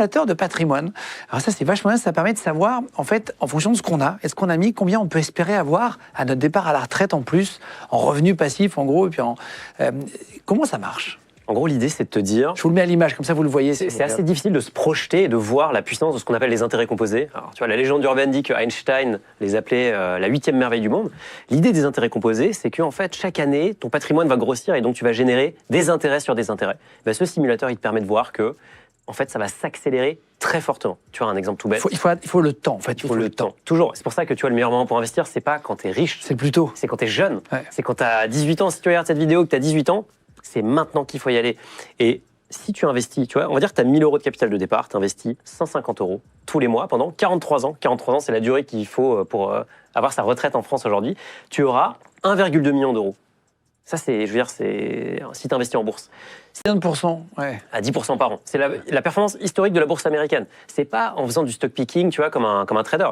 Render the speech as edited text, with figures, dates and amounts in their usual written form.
simulateur de patrimoine. Alors ça, c'est vachement bien, ça permet de savoir, en fait, en fonction de ce qu'on a, est-ce qu'on a mis, combien on peut espérer avoir à notre départ à la retraite en plus, en revenu passif, en gros, et puis comment ça marche? En gros, l'idée, c'est de te dire... Je vous le mets à l'image, comme ça vous le voyez. C'est assez difficile de se projeter et de voir la puissance de ce qu'on appelle les intérêts composés. Alors, tu vois, la légende urbaine dit que Einstein les appelait la 8e merveille du monde. L'idée des intérêts composés, c'est qu'en fait, chaque année, ton patrimoine va grossir et donc tu vas générer des intérêts sur des intérêts. Ben, ce simulateur, il te permet de voir que, en fait, ça va s'accélérer très fortement. Tu vois, un exemple tout bête. Il faut le temps, en fait. Il faut le temps. Toujours. C'est pour ça que tu vois, le meilleur moment pour investir, c'est pas quand tu es riche. C'est plus tôt. C'est quand tu es jeune. Ouais. C'est quand tu as 18 ans. Si tu regardes cette vidéo, que tu as 18 ans, c'est maintenant qu'il faut y aller. Et si tu investis, tu vois, on va dire que tu as 1000 euros de capital de départ, tu investis 150 euros tous les mois pendant 43 ans. 43 ans, c'est la durée qu'il faut pour avoir sa retraite en France aujourd'hui. Tu auras 1,2 million d'euros. Ça, c'est, je veux dire, c'est si tu investis en bourse. C'est 1%, ouais. À 10% par an. C'est la performance historique de la bourse américaine. C'est pas en faisant du stock picking, tu vois, comme un trader.